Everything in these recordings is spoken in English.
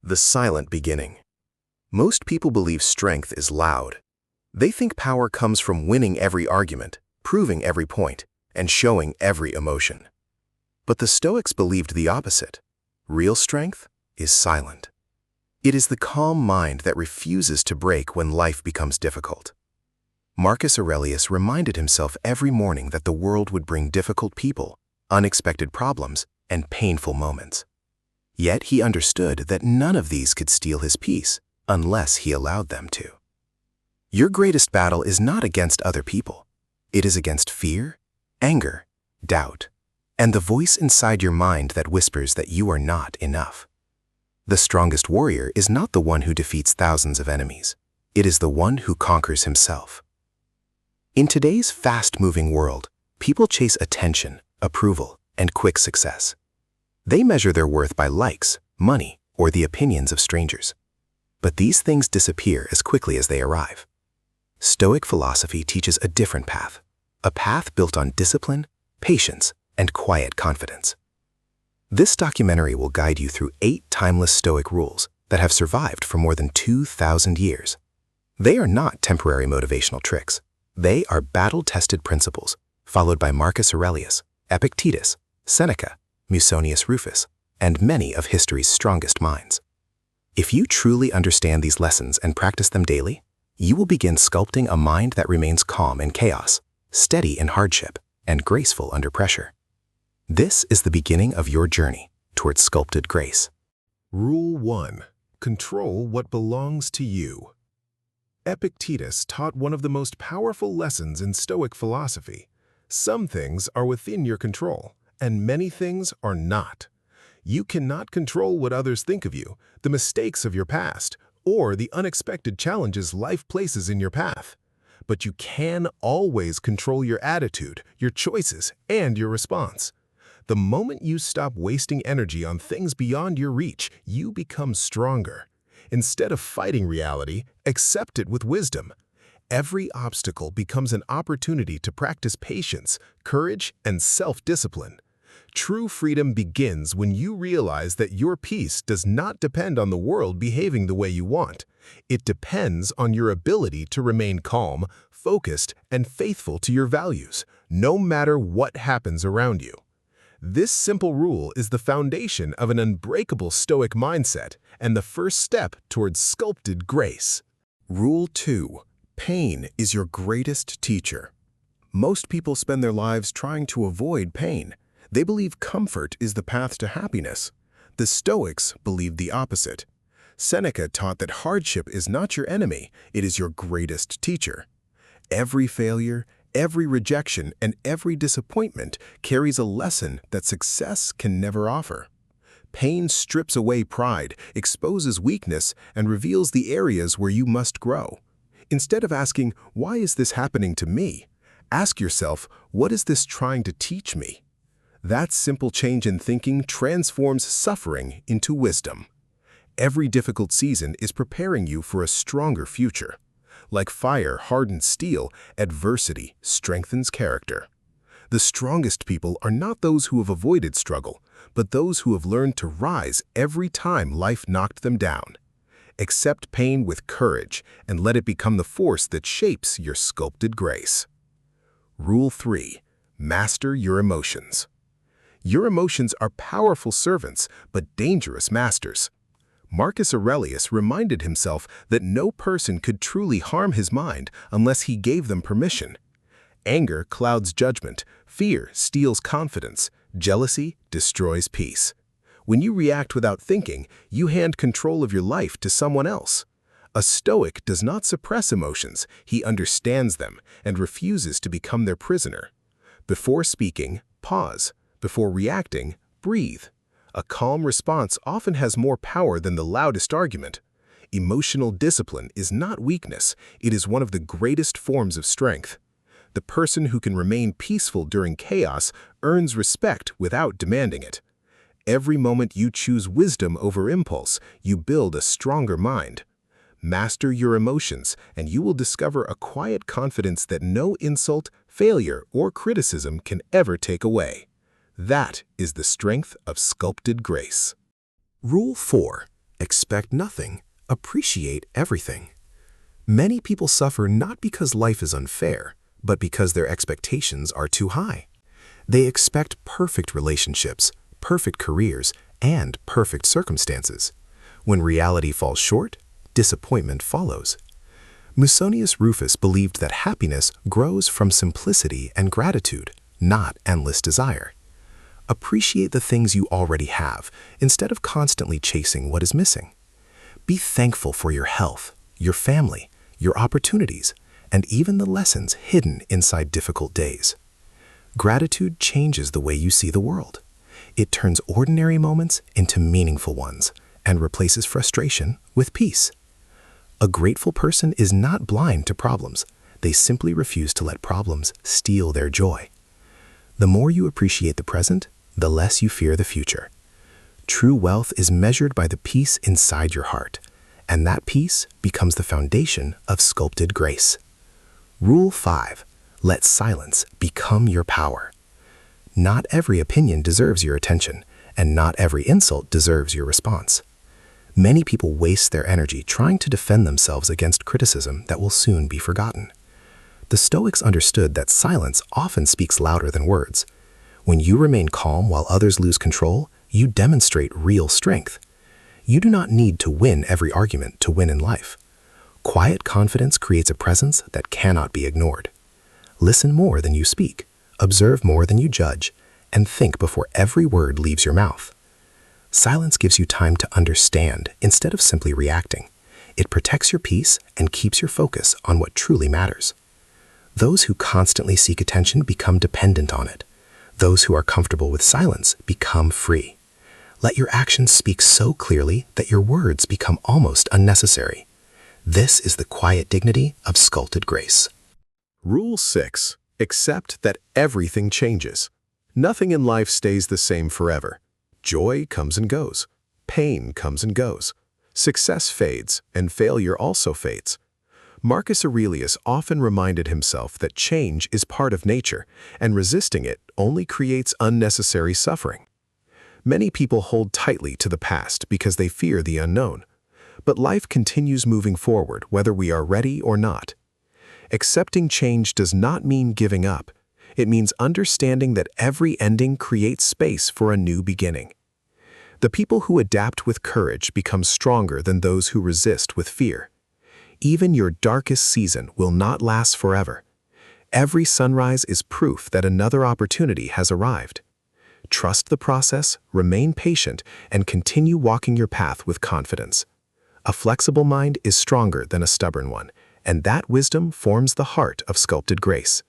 The silent beginning. Most people believe strength is loud. They think power comes from winning every argument, proving every point, and showing every emotion. But the Stoics believed the opposite. Real strength is silent. It is the calm mind that refuses to break when life becomes difficult. Marcus Aurelius reminded himself every morning that the world would bring difficult people, unexpected problems, and painful moments. Yet he understood that none of these could steal his peace unless he allowed them to. Your greatest battle is not against other people. It is against fear, anger, doubt, and the voice inside your mind that whispers that you are not enough. The strongest warrior is not the one who defeats thousands of enemies. It is the one who conquers himself. In today's fast-moving world, people chase attention, approval, and quick success. They measure their worth by likes, money, or the opinions of strangers. But these things disappear as quickly as they arrive. Stoic philosophy teaches a different path, a path built on discipline, patience, and quiet confidence. This documentary will guide you through 8 timeless Stoic rules that have survived for more than 2,000 years. They are not temporary motivational tricks. They are battle-tested principles, followed by Marcus Aurelius, Epictetus, Seneca, Musonius Rufus, and many of history's strongest minds. If you truly understand these lessons and practice them daily, you will begin sculpting a mind that remains calm in chaos, steady in hardship, and graceful under pressure. This is the beginning of your journey towards sculpted grace. Rule 1. Control what belongs to you. Epictetus taught one of the most powerful lessons in Stoic philosophy. Some things are within your control, and many things are not. You cannot control what others think of you, the mistakes of your past, or the unexpected challenges life places in your path. But you can always control your attitude, your choices, and your response. The moment you stop wasting energy on things beyond your reach, you become stronger. Instead of fighting reality, accept it with wisdom. Every obstacle becomes an opportunity to practice patience, courage, and self-discipline. True freedom begins when you realize that your peace does not depend on the world behaving the way you want. It depends on your ability to remain calm, focused, and faithful to your values, no matter what happens around you. This simple rule is the foundation of an unbreakable Stoic mindset and the first step towards sculpted grace. Rule 2. Pain is your greatest teacher. Most people spend their lives trying to avoid pain. They believe comfort is the path to happiness. The Stoics believed the opposite. Seneca taught that hardship is not your enemy, it is your greatest teacher. Every failure, every rejection, and every disappointment carries a lesson that success can never offer. Pain strips away pride, exposes weakness, and reveals the areas where you must grow. Instead of asking, "Why is this happening to me?" ask yourself, "What is this trying to teach me?" That simple change in thinking transforms suffering into wisdom. Every difficult season is preparing you for a stronger future. Like fire hardens steel, adversity strengthens character. The strongest people are not those who have avoided struggle, but those who have learned to rise every time life knocked them down. Accept pain with courage and let it become the force that shapes your sculpted grace. Rule 3. Master your emotions. Your emotions are powerful servants, but dangerous masters. Marcus Aurelius reminded himself that no person could truly harm his mind unless he gave them permission. Anger clouds judgment, fear steals confidence, jealousy destroys peace. When you react without thinking, you hand control of your life to someone else. A Stoic does not suppress emotions, he understands them and refuses to become their prisoner. Before speaking, pause. Before reacting, breathe. A calm response often has more power than the loudest argument. Emotional discipline is not weakness, it is one of the greatest forms of strength. The person who can remain peaceful during chaos earns respect without demanding it. Every moment you choose wisdom over impulse, you build a stronger mind. Master your emotions, and you will discover a quiet confidence that no insult, failure, or criticism can ever take away. That is the strength of sculpted grace. Rule 4. Expect nothing, appreciate everything. Many people suffer not because life is unfair, but because their expectations are too high. They expect perfect relationships, perfect careers, and perfect circumstances. When reality falls short, disappointment follows. Musonius Rufus believed that happiness grows from simplicity and gratitude, not endless desire. Appreciate the things you already have instead of constantly chasing what is missing. Be thankful for your health, your family, your opportunities, and even the lessons hidden inside difficult days. Gratitude changes the way you see the world. It turns ordinary moments into meaningful ones and replaces frustration with peace. A grateful person is not blind to problems. They simply refuse to let problems steal their joy. The more you appreciate the present, the less you fear the future. True wealth is measured by the peace inside your heart, and that peace becomes the foundation of sculpted grace. Rule 5. Let silence become your power. Not every opinion deserves your attention, and not every insult deserves your response. Many people waste their energy trying to defend themselves against criticism that will soon be forgotten. The Stoics understood that silence often speaks louder than words. When you remain calm while others lose control, you demonstrate real strength. You do not need to win every argument to win in life. Quiet confidence creates a presence that cannot be ignored. Listen more than you speak, observe more than you judge, and think before every word leaves your mouth. Silence gives you time to understand instead of simply reacting. It protects your peace and keeps your focus on what truly matters. Those who constantly seek attention become dependent on it. Those who are comfortable with silence become free. Let your actions speak so clearly that your words become almost unnecessary. This is the quiet dignity of sculpted grace. Rule 6. Accept that everything changes. Nothing in life stays the same forever. Joy comes and goes. Pain comes and goes. Success fades, and failure also fades. Marcus Aurelius often reminded himself that change is part of nature, and resisting it only creates unnecessary suffering. Many people hold tightly to the past because they fear the unknown. But life continues moving forward whether we are ready or not. Accepting change does not mean giving up. It means understanding that every ending creates space for a new beginning. The people who adapt with courage become stronger than those who resist with fear. Even your darkest season will not last forever. Every sunrise is proof that another opportunity has arrived. Trust the process, remain patient, and continue walking your path with confidence. A flexible mind is stronger than a stubborn one, and that wisdom forms the heart of sculpted grace.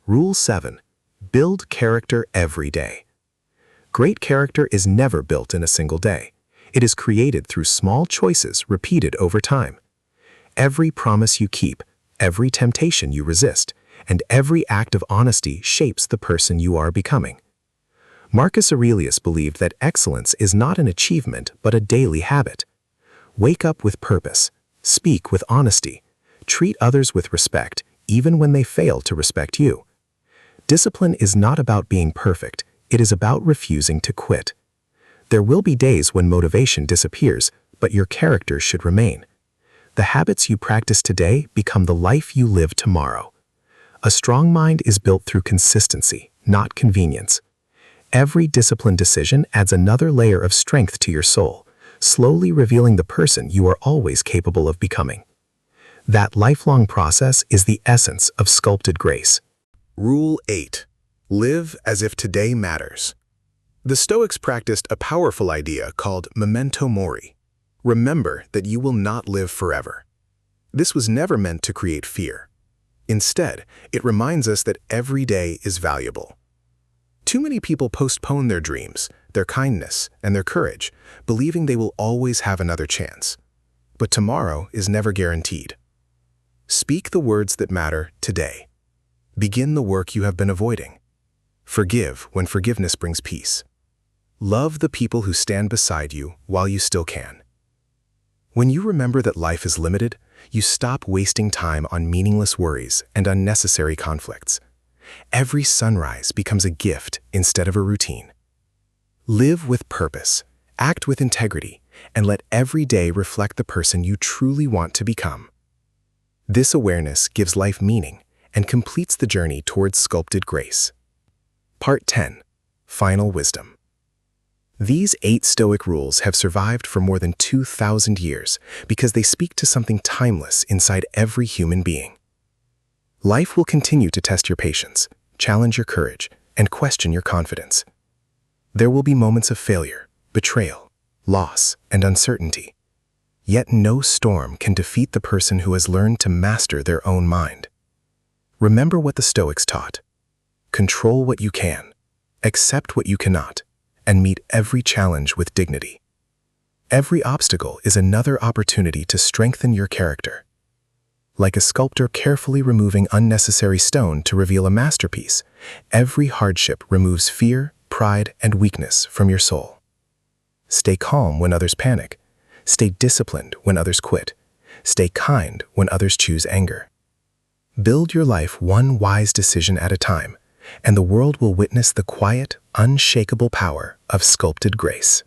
Rule 7. Build character every day. Great character is never built in a single day. It is created through small choices repeated over time. Every promise you keep, every temptation you resist, and every act of honesty shapes the person you are becoming. Marcus Aurelius believed that excellence is not an achievement but a daily habit. Wake up with purpose, speak with honesty, treat others with respect even when they fail to respect you. Discipline is not about being perfect, it is about refusing to quit. There will be days when motivation disappears, but your character should remain. The habits you practice today become the life you live tomorrow. A strong mind is built through consistency, not convenience. Every disciplined decision adds another layer of strength to your soul, slowly revealing the person you are always capable of becoming. That lifelong process is the essence of sculpted grace. Rule 8. Live as if today matters. The Stoics practiced a powerful idea called memento mori. Remember that you will not live forever. This was never meant to create fear. Instead, it reminds us that every day is valuable. Too many people postpone their dreams, their kindness, and their courage, believing they will always have another chance. But tomorrow is never guaranteed. Speak the words that matter today. Begin the work you have been avoiding. Forgive when forgiveness brings peace. Love the people who stand beside you while you still can. When you remember that life is limited, you stop wasting time on meaningless worries and unnecessary conflicts. Every sunrise becomes a gift instead of a routine. Live with purpose, act with integrity, and let every day reflect the person you truly want to become. This awareness gives life meaning and completes the journey towards sculpted grace. Part 10. Final Wisdom. These 8 Stoic rules have survived for more than 2,000 years because they speak to something timeless inside every human being. Life will continue to test your patience, challenge your courage, and question your confidence. There will be moments of failure, betrayal, loss, and uncertainty. Yet no storm can defeat the person who has learned to master their own mind. Remember what the Stoics taught. Control what you can, accept what you cannot, and meet every challenge with dignity. Every obstacle is another opportunity to strengthen your character. Like a sculptor carefully removing unnecessary stone to reveal a masterpiece, every hardship removes fear, pride, and weakness from your soul. Stay calm when others panic. Stay disciplined when others quit. Stay kind when others choose anger. Build your life one wise decision at a time, and the world will witness the quiet, unshakable power of sculpted grace.